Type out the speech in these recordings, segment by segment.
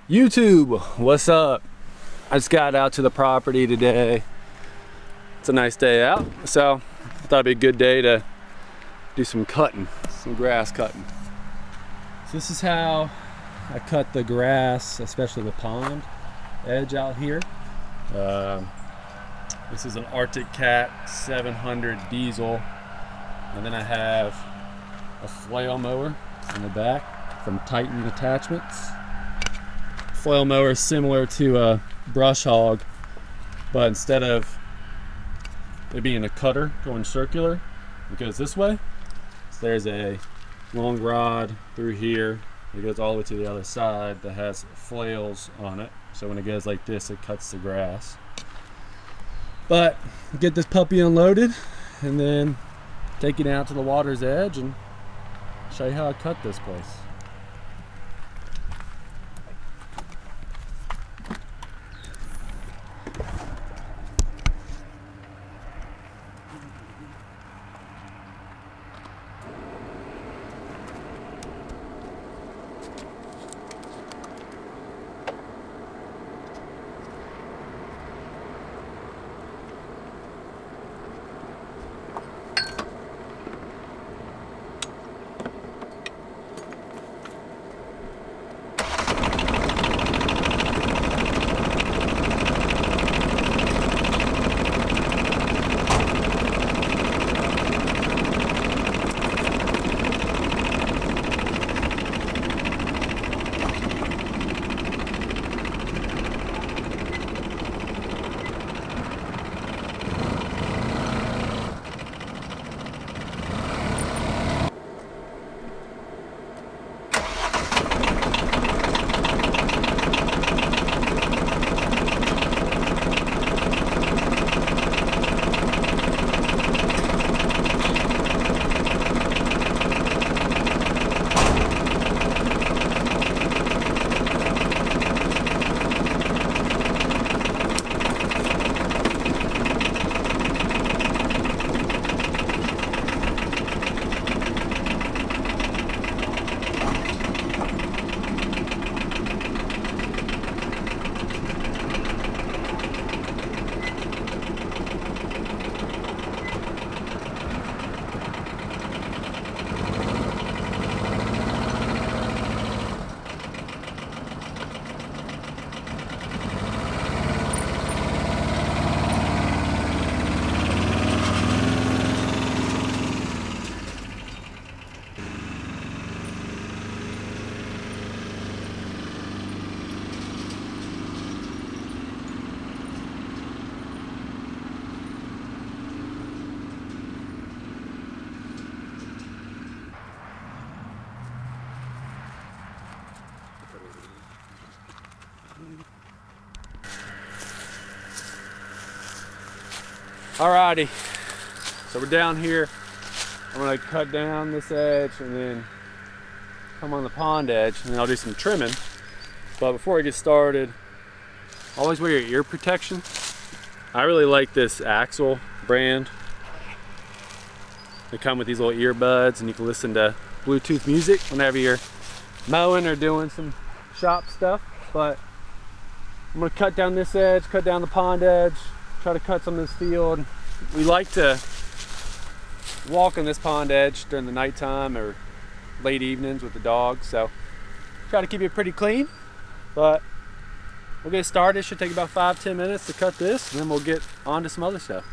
YouTube, what's up? I just got out to the property today. It's a nice day out, so I thought it'd be a good day to do some cutting, some grass cutting. So this is how I cut the grass, especially the pond edge out here. This is an Arctic Cat 700 diesel, and then I have a flail mower in the back from Titan Attachments. Flail mower is similar to a brush hog, but instead of it being a cutter going circular, it goes this way. So there's a long rod through here. It goes all the way to the other side that has flails on it. So when it goes like this, it cuts the grass. But get this puppy unloaded and then take it out to the water's edge and show you how I cut this place. Alrighty, so we're down here. I'm gonna cut down this edge and then come on the pond edge, and then I'll do some trimming. But before I get started, always wear your ear protection. I really like this Axle brand. They come with these little earbuds and you can listen to Bluetooth music whenever you're mowing or doing some shop stuff. But I'm gonna cut down this edge, cut down the pond edge, try to cut some of this field. We like to walk on this pond edge during the nighttime or late evenings with the dogs, so try to keep it pretty clean. But we'll get started. It should take about 5-10 minutes to cut this, and then we'll get on to some other stuff.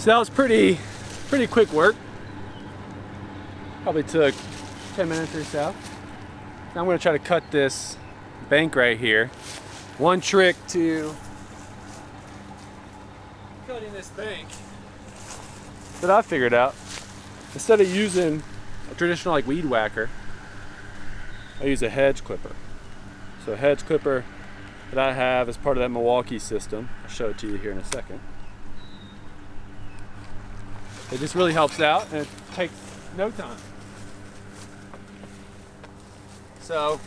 So that was pretty quick work. Probably took 10 minutes or so. Now I'm going to try to cut this bank right here. One trick to cutting this bank that I figured out, instead of using a traditional like weed whacker, I use a hedge clipper. So a hedge clipper that I have as part of that Milwaukee system. I'll show it to you here in a second. It just really helps out and it takes no time. So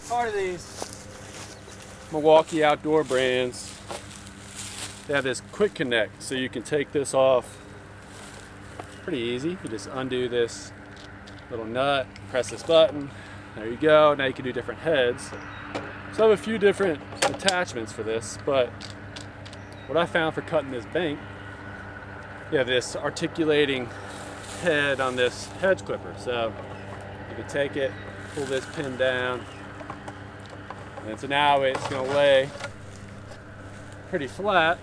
part of these Milwaukee outdoor brands, they have this quick connect, so you can take this off pretty easy. You just undo this little nut, press this button, there you go. Now you can do different heads. So I have a few different attachments for this, but what I found for cutting this bank, you have this articulating head on this hedge clipper. So you can take it, pull this pin down, and so now it's going to lay pretty flat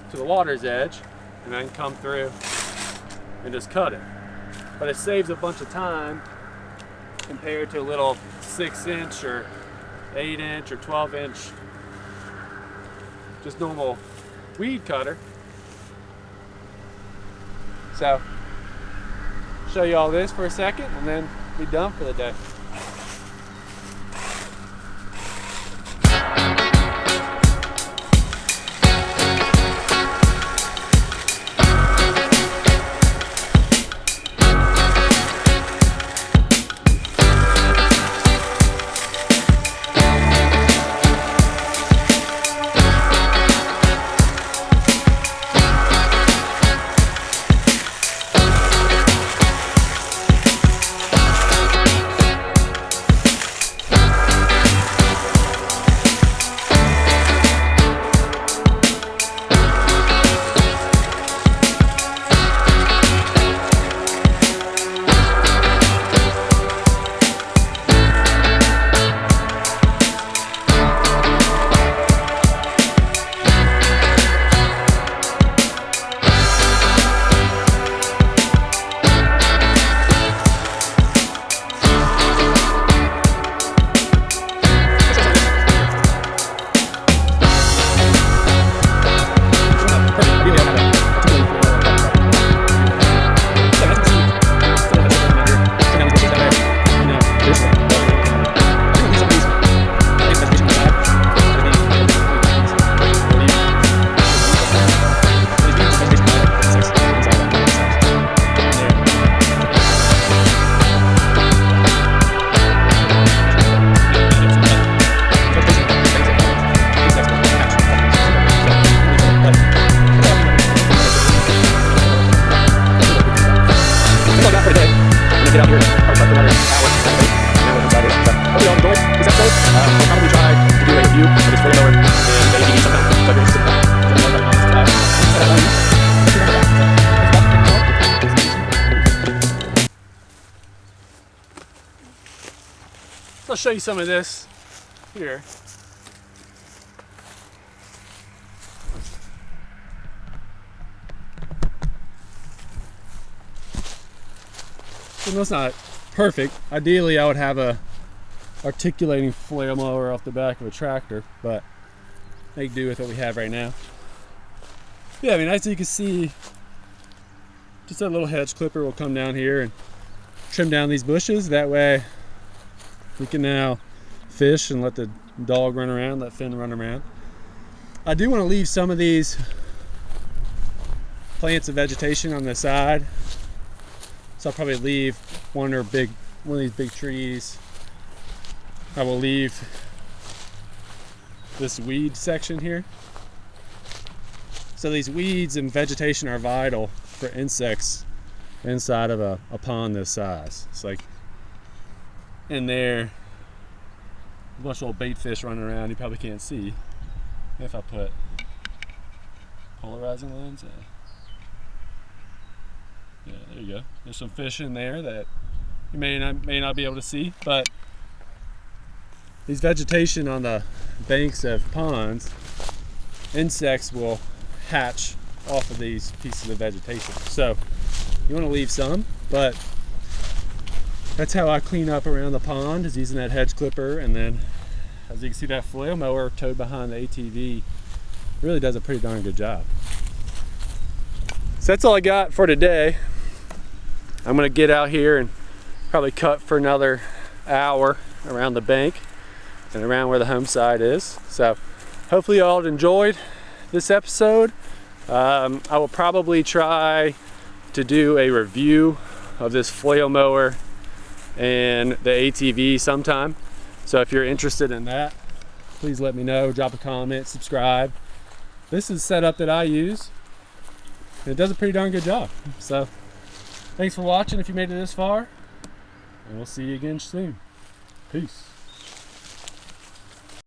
to the water's edge, and then come through and just cut it. But it saves a bunch of time compared to a little 6-inch or 8-inch or 12-inch just normal weed cutter. So show you all this for a second and then be done for the day. Get out here and start the water Hope you all enjoyed this episode. I'll probably try to do a review of this flame mower and maybe sometime. So if you're interested in that, so I'll show you some of this here. It's not perfect. Ideally, I would have a articulating flail mower off the back of a tractor, but make do with what we have right now. Yeah, I mean, as you can see, just a little hedge clipper will come down here and trim down these bushes. That way, we can now fish and let the dog run around, let Finn run around. I do want to leave some of these plants of vegetation on the side. So I'll probably leave one of these big trees. I will leave this weed section here. So these weeds and vegetation are vital for insects inside of a pond this size. It's like in there, a bunch of little bait fish running around you probably can't see if I put polarizing lens in. Yeah, there you go. There's some fish in there that you may not be able to see, but these vegetation on the banks of ponds, insects will hatch off of these pieces of vegetation. So you want to leave some, but that's how I clean up around the pond, is using that hedge clipper. And then as you can see, that flail mower towed behind the ATV really does a pretty darn good job. So that's all I got for today. I'm gonna get out here and probably cut for another hour around the bank and around where the home side is. So hopefully you all enjoyed this episode. I will probably try to do a review of this flail mower and the ATV sometime. So if you're interested in that, please let me know, drop a comment, subscribe. This is the setup that I use, and it does a pretty darn good job. So thanks for watching if you made it this far, and we'll see you again soon. Peace.